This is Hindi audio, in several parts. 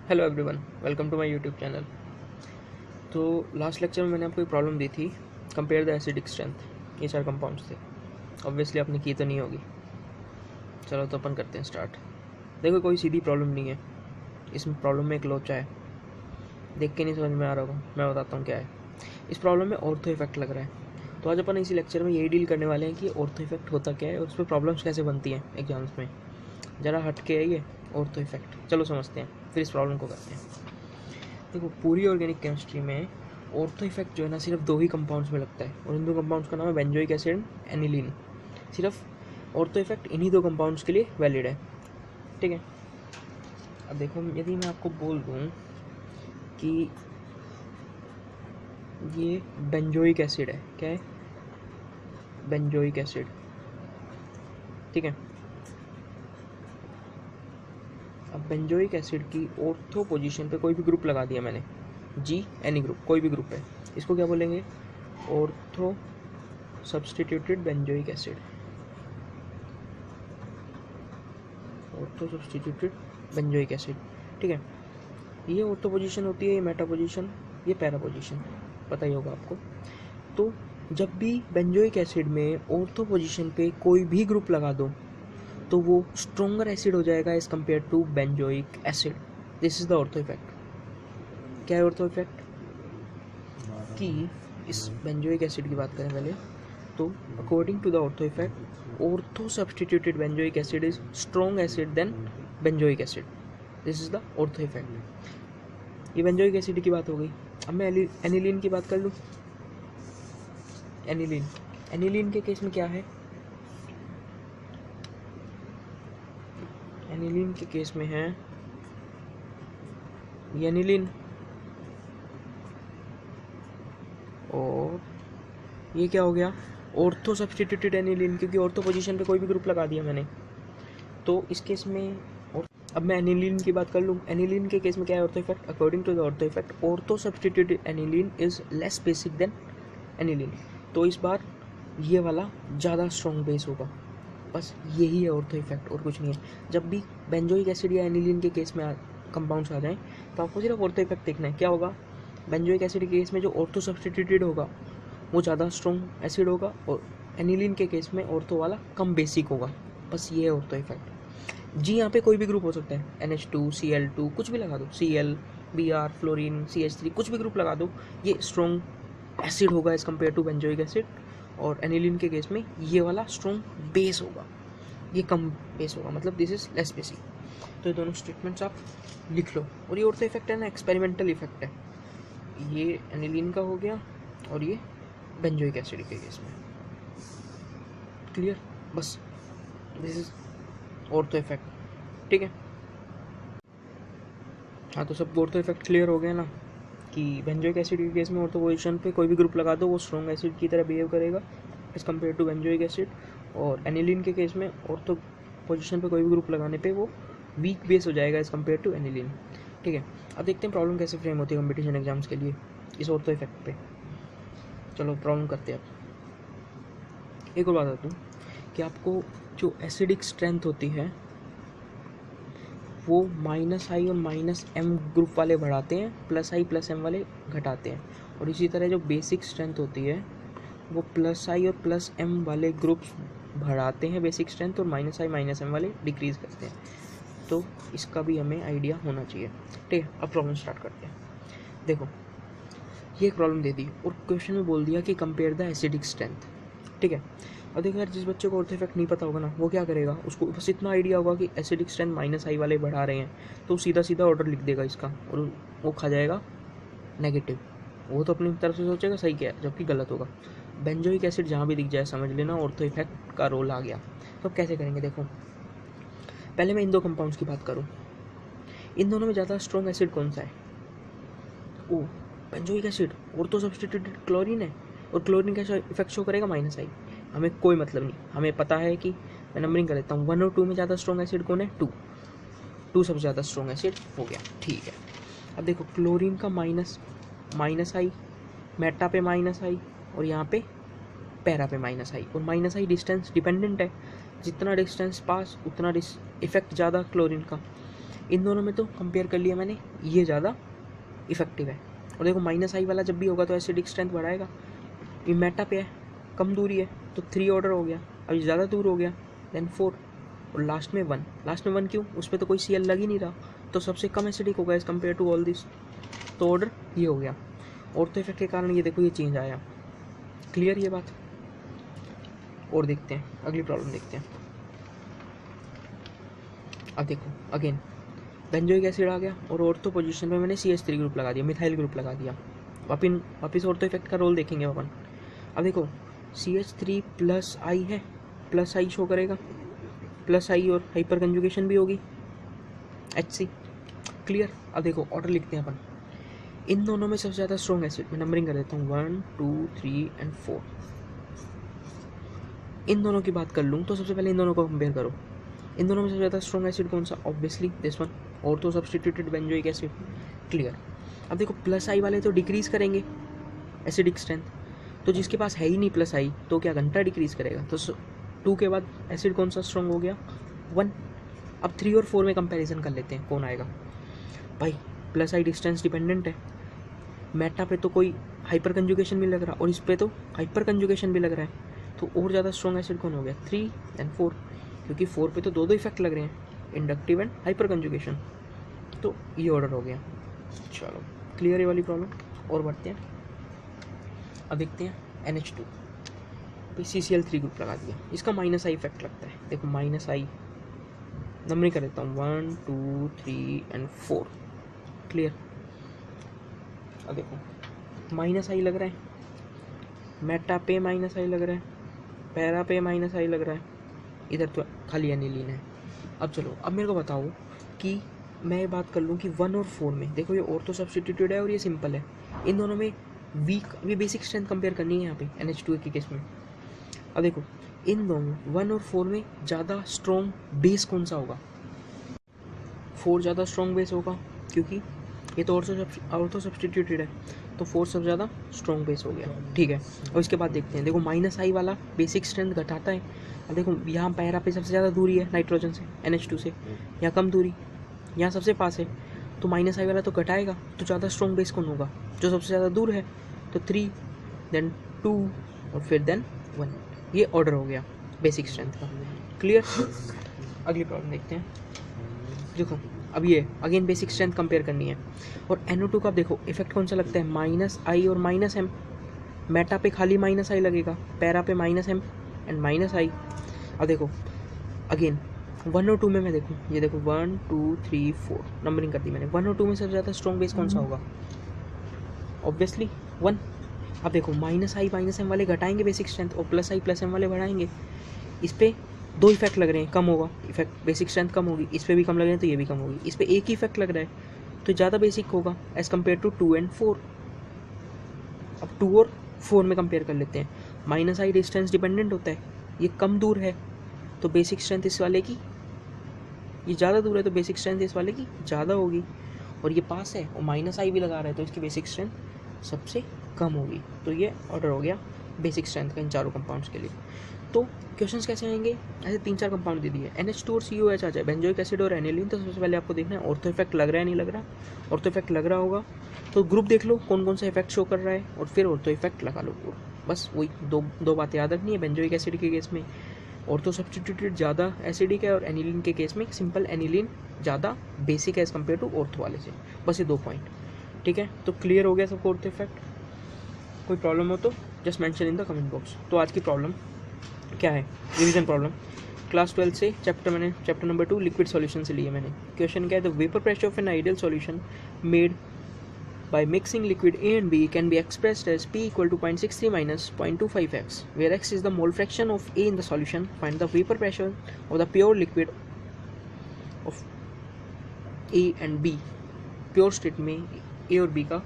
Hello everyone, welcome to my YouTube channel. तो लास्ट लेक्चर में मैंने आपको एक प्रॉब्लम दी थी, कंपेयर द एसिडिक स्ट्रेंथ। ये 4 कंपाउंड्स थे। ऑब्वियसली आपने की तो नहीं होगी। चलो तो अपन करते हैं स्टार्ट। देखो, कोई सीधी प्रॉब्लम नहीं है, इसमें प्रॉब्लम में एक लोचा है। देख के नहीं समझ में आ रहा होगा, मैं बताता हूँ क्या है। इस प्रॉब्लम में ऑर्थो इफेक्ट लग रहा है। तो आज अपन इसी लेक्चर में यही डील करने वाले हैं कि ऑर्थो इफेक्ट होता क्या है और उस पर प्रॉब्लम्स कैसे बनती हैं एग्जाम्स में। ज़रा हट के है ये ऑर्थो इफेक्ट। चलो समझते हैं, फिर इस प्रॉब्लम को करते हैं। देखो, पूरी ऑर्गेनिक केमिस्ट्री में ऑर्थो इफेक्ट जो है ना, सिर्फ 2 ही कंपाउंड्स में लगता है, और इन 2 कंपाउंड्स का नाम है बेंजोइक एसिड एंड एनिलीन। सिर्फ ऑर्थो इफेक्ट इन्हीं 2 कंपाउंड्स के लिए वैलिड है, ठीक है। अब देखो, यदि मैं आपको बोल दूँ कि ये बेंजोइक एसिड है, क्या है? बेंजोइक एसिड, ठीक है। अब बेंजोइक एसिड की ऑर्थो पोजीशन पे कोई भी ग्रुप लगा दिया मैंने, जी एनी ग्रुप, कोई भी ग्रुप है, इसको क्या बोलेंगे? Ortho substituted benzoic acid. Ortho substituted benzoic acid, ठीक है। ये ऑर्थो पोजीशन होती है, ये मेटा पोजीशन, ये पैरा पोजीशन, पता ही होगा आपको। तो जब भी बेंजोइक एसिड में ऑर्थो पोजीशन पे कोई भी ग्रुप लगा दो तो वो स्ट्रोंगर एसिड हो जाएगा as compare to benzoic acid. This is the ortho effect. क्या है ऑर्थो इफेक्ट? कि इस बेंजोइक एसिड की बात करें पहले, तो according to the ortho effect, ortho substituted benzoic acid is strong acid than benzoic acid. This is the ortho effect. ये बेंजोइक एसिड की बात हो गई। अब मैं एनिलीन की बात कर लूँ। एनिलीन, एनिलीन के केस में क्या है? एनिलीन के केस में है ये एनिलीन, और ये क्या हो गया? ऑर्थो सब्स्टिट्यूटेड एनिलीन, क्योंकि ऑर्थो पोजीशन पे कोई भी ग्रुप लगा दिया मैंने। तो इस केस में और अब मैं एनिलीन की बात कर लूँ। एनिलीन के केस में क्या है ortho effect? According to the ortho effect, ortho substituted aniline is less basic than aniline. तो इस बार ये वाला ज़्यादा स्ट्रॉन्ग बेस होगा। बस यही है ऑर्थो इफेक्ट, और कुछ नहीं है। जब भी बेंजोइक एसिड या एनिलीन के केस में कंपाउंड्स आ जाएं तो आपको सिर्फ ऑर्थो इफेक्ट देखना है। क्या होगा? बेंजोइक एसिड के केस में जो ऑर्थो सब्स्टिट्यूटेड होगा वो ज़्यादा स्ट्रॉन्ग एसिड होगा, और एनिलीन के केस में ऑर्थो वाला कम बेसिक होगा। बस ये है ऑर्थो इफेक्ट। जी यहाँ पे कोई भी ग्रुप हो सकता है, NH2, Cl2, कुछ भी लगा दो, Cl, Br, फ्लोरीन, CH3, कुछ भी ग्रुप लगा दो, ये स्ट्रॉन्ग एसिड होगा as compare to benzoic acid. और एनिलीन के केस में ये वाला स्ट्रॉन्ग बेस होगा, ये कम बेस होगा, मतलब दिस इज लेस बेसिक। तो ये दोनों स्टेटमेंट्स आप लिख लो। और ये ऑर्थो इफेक्ट है ना, एक्सपेरिमेंटल इफेक्ट है। ये एनिलीन का हो गया और ये बेंजोइक एसिड के केस में। क्लियर? बस दिस इज ऑर्थो इफेक्ट, ठीक है। हाँ, तो सब ऑर्थो इफेक्ट क्लियर हो गया ना, कि बेंजोइक एसिड के केस में ऑर्थो पोजीशन पे कोई भी ग्रुप लगा दो वो स्ट्रॉन्ग एसिड की तरह बिहेव करेगा as compare to benzoic acid. और एनिलीन के केस में ऑर्थो पोजीशन पे कोई भी ग्रुप लगाने पे वो वीक बेस हो जाएगा एज कम्पेयर टू एनिलीन, ठीक है। अब देखते हैं प्रॉब्लम कैसे फ्रेम होती है कंपटीशन एग्जाम्स के लिए इस ऑर्थो इफेक्ट पे। चलो प्रॉब्लम करते हैं अब। एक और बात बता दूँ कि आपको जो एसिडिक स्ट्रेंथ होती है वो -I और -M ग्रुप वाले बढ़ाते हैं, +I +M वाले घटाते हैं। और इसी तरह जो बेसिक स्ट्रेंथ होती है वो +I और +M वाले ग्रुप्स बढ़ाते हैं बेसिक स्ट्रेंथ, और -I -M वाले डिक्रीज करते हैं। तो इसका भी हमें आइडिया होना चाहिए, ठीक है। अब प्रॉब्लम स्टार्ट करते हैं। देखो, ये एक प्रॉब्लम दे दी और क्वेश्चन में बोल दिया कि कंपेयर द एसिडिक स्ट्रेंथ, ठीक है। और देखो यार, जिस बच्चे को ऑर्थो इफेक्ट नहीं पता होगा ना, वो क्या करेगा? उसको बस इतना आइडिया होगा कि एसिडिक स्ट्रेंथ -I वाले बढ़ा रहे हैं, तो सीधा सीधा ऑर्डर लिख देगा इसका, और वो खा जाएगा नेगेटिव। वो तो अपनी तरफ से सोचेगा सही क्या है, जबकि गलत होगा। बेंजोइक एसिड जहाँ भी दिख जाए समझ लेना ऑर्थो इफेक्ट का रोल आ गया। तो अब कैसे करेंगे? देखो, पहले मैं इन 2 कंपाउंड्स की बात करूँ। इन दोनों में ज़्यादा स्ट्रॉन्ग एसिड कौन सा है? Oh, benzoic acid. Ortho substituted chlorine है, और क्लोरीन का इफेक्ट शो करेगा -I। हमें कोई मतलब नहीं, हमें पता है कि मैं नंबरिंग कर लेता हूँ। 1 और 2 में ज़्यादा स्ट्रॉन्ग एसिड कौन है? 2 सबसे ज़्यादा स्ट्रॉन्ग एसिड हो गया, ठीक है। अब देखो, क्लोरीन का -I, मेटा पे -I, और यहाँ पे पैरा पे -I। और -I डिस्टेंस डिपेंडेंट है, जितना डिस्टेंस पास उतना इफेक्ट ज़्यादा क्लोरीन का। इन दोनों में तो कंपेयर कर लिया मैंने, ये ज़्यादा इफेक्टिव है। और देखो माइनस आई वाला जब भी होगा तो एसिडिक स्ट्रेंथ बढ़ाएगा। ये मेटा पे है, कम दूरी है तो 3 ऑर्डर हो गया, अभी ज़्यादा दूर हो गया देन 4, और लास्ट में 1। लास्ट में 1 क्यों? उस पर तो कोई Cl लग ही नहीं रहा, तो सबसे कम एसिडिक होगा as compare to all this, तो ऑर्डर ये हो गया। ऑर्थो इफेक्ट के कारण ये देखो ये चेंज आया। क्लियर ये बात? और देखते हैं अगली प्रॉब्लम देखते हैं। अब देखो अगेन बेंजोइक एसिड आ गया और ऑर्थो पोजीशन पे मैंने CH3 ग्रुप लगा दिया, मिथाइल ग्रुप लगा दिया। वापिस ऑर्थो इफेक्ट का रोल देखेंगे अपन। अब देखो CH3 प्लस आई है, प्लस आई शो करेगा, प्लस आई और हाइपर कंजुगेशन भी होगी HC। क्लियर? अब देखो ऑर्डर लिखते हैं अपन। इन दोनों में सबसे ज़्यादा स्ट्रॉन्ग एसिड, मैं नंबरिंग कर देता हूँ 1 2 3 एंड 4। इन दोनों की बात कर लूँ तो सबसे पहले इन दोनों को कंपेयर करो। इन दोनों में सबसे ज़्यादा स्ट्रॉन्ग एसिड कौन सा? Obviously this one, ortho substituted benzoic acid. Clear? अब देखो प्लस आई वाले तो डिक्रीज करेंगे एसिडिक स्ट्रेंथ, तो जिसके पास है ही नहीं प्लस आई तो क्या घंटा डिक्रीज करेगा? तो 2 के बाद एसिड कौन सा स्ट्रॉन्ग हो गया? 1। अब 3 और 4 में कंपैरिजन कर लेते हैं, कौन आएगा? भाई प्लस आई डिस्टेंस डिपेंडेंट है, मेटा पे तो कोई हाइपर कंजुगेशन भी लग रहा और इस पे तो हाइपर कंजुगेशन भी लग रहा है, तो और ज़्यादा स्ट्रॉन्ग एसिड कौन हो गया? 3 एंड 4, क्योंकि 4 पे तो दो इफेक्ट लग रहे हैं, इंडक्टिव एंड हाइपर कंजुगेशन, तो ये ऑर्डर हो गया। चलो क्लियर ये वाली प्रॉब्लम। और बढ़ते हैं, अब देखते हैं NH2 पे CCl3 ग्रुप लगा दिया, इसका माइनस आई इफेक्ट लगता है। देखो माइनस आई नंबरिंग कर देता हूँ 1 2 3 एंड 4। क्लियर? अब देखो माइनस आई लग रहा है, मेटा पे माइनस आई लग रहा है, पैरा पे माइनस आई लग रहा है, इधर तो खाली एनिलीन है। अब चलो अब मेरे को बताओ कि मैं ये बात कर लूँ कि 1 और 4 में देखो ये ऑर्थो सब्स्टिट्यूटेड है और ये सिंपल है, इन दोनों में वीक, ये बेसिक स्ट्रेंथ कंपेयर करनी है यहाँ पे NH2 के केस में। अब देखो इन दोनों 1 और 4 में ज़्यादा स्ट्रॉन्ग बेस कौन सा होगा? 4 ज़्यादा स्ट्रॉन्ग बेस होगा, क्योंकि ये तो ऑर्थो सब्स्टिट्यूटेड है, तो 4 सबसे ज़्यादा स्ट्रॉन्ग बेस हो गया। ठीक है, और इसके बाद देखते हैं, देखो माइनस आई वाला बेसिक स्ट्रेंथ घटाता है। अब देखो यहाँ पैरा पे सबसे ज़्यादा दूरी है नाइट्रोजन से, NH2 से, यहाँ कम दूरी, यहाँ सबसे पास है, तो माइनस आई वाला तो घटाएगा, तो ज़्यादा स्ट्रॉन्ग बेस कौन होगा? जो सबसे ज़्यादा दूर है, तो 3 देन 2 और फिर देन 1। ये ऑर्डर हो गया बेसिक स्ट्रेंथ का। क्लियर? अगली प्रॉब्लम देखते हैं। देखो अब ये अगेन बेसिक स्ट्रेंथ कंपेयर करनी है, और NO2 का देखो इफेक्ट कौन सा लगता है? माइनस आई और माइनस एम। मेटा पे खाली माइनस आई लगेगा, पैरा पे माइनस एम एंड माइनस आई। अब देखो अगेन 1 और 2 में मैं देखूँ, ये देखो 1 2 3 4 नंबरिंग कर दी मैंने। 1 और 2 में सबसे ज़्यादा स्ट्रॉन्ग बेस कौन सा होगा? ऑब्वियसली 1। अब देखो माइनस आई माइनस एम वाले घटाएंगे बेसिक स्ट्रेंथ और प्लस आई प्लस एम वाले बढ़ाएंगे। इस पर 2 इफेक्ट लग रहे हैं, कम होगा इफेक्ट, बेसिक स्ट्रेंथ कम होगी। इस पर भी कम लग रहे हैं तो ये भी कम होगी। इस पर एक ही इफेक्ट लग रहा है तो ज़्यादा बेसिक होगा एज़ कम्पेयर टू 2 एंड 4। अब 2 और 4 में कंपेयर कर लेते हैं। माइनस आई डिस्टेंस डिपेंडेंट होता है, ये कम दूर है तो बेसिक स्ट्रेंथ इस वाले की, ये ज़्यादा दूर है तो बेसिक स्ट्रेंथ इस वाले की ज़्यादा होगी, और ये पास है और माइनस आई भी लगा रहा है तो इसकी बेसिक स्ट्रेंथ सबसे कम होगी। तो ये ऑर्डर हो गया बेसिक स्ट्रेंथ का इन चारों कंपाउंड्स के लिए। तो क्वेश्चंस कैसे आएंगे? ऐसे 3-4 कंपाउंड दे दिए, NH2 और COH आ जाए, बेंजोइक एसिड और एनिलीन। तो सबसे पहले आपको देखना है ऑर्थो इफेक्ट लग रहा है नहीं लग रहा। ऑर्थो इफेक्ट लग रहा होगा तो ग्रुप देख लो कौन कौन सा इफेक्ट शो कर रहा है और फिर ऑर्थो इफेक्ट लगा लो। बस वही दो बातें याद रखनी है। बेंजोइक एसिड के केस में ऑर्थो सब्स्टिट्यूटेड ज़्यादा एसिडिक है और एनिलीन के केस में सिंपल एनिलीन ज़्यादा बेसिक है एज़ कम्पेयर टू ऑर्थो वाले से। बस ये 2 पॉइंट। ठीक है, तो क्लियर हो गया सबको ऑर्थो इफेक्ट। कोई प्रॉब्लम हो तो just mention in the comment box. तो आज की प्रॉब्लम क्या है? रिवीजन प्रॉब्लम क्लास 12 से चैप्टर नंबर 2 लिक्विड सॉल्यूशन से लिए मैंने। क्वेश्चन क्या है? The vapour pressure of an ideal solution made by mixing liquid A and B can be expressed as P equal to 0.63 minus 0.25x, where x is the mole fraction of A in the solution. Find the vapor pressure of the pure liquid of A and B. Pure state में A और B का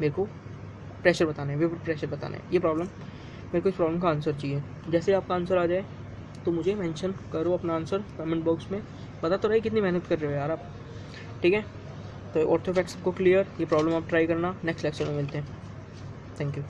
मेरे को प्रेशर बताना है, वेपर प्रेशर बताना है। ये प्रॉब्लम मेरे को, इस प्रॉब्लम का आंसर चाहिए। जैसे आपका आंसर आ जाए तो मुझे मेंशन करो अपना आंसर कमेंट बॉक्स में। बता तो रहे कितनी मेहनत कर रहे हो यार आप। ठीक है, तो ऑर्थो इफेक्ट सबको क्लियर। ये प्रॉब्लम आप ट्राई करना। नेक्स्ट लेक्चर में मिलते हैं। Thank you.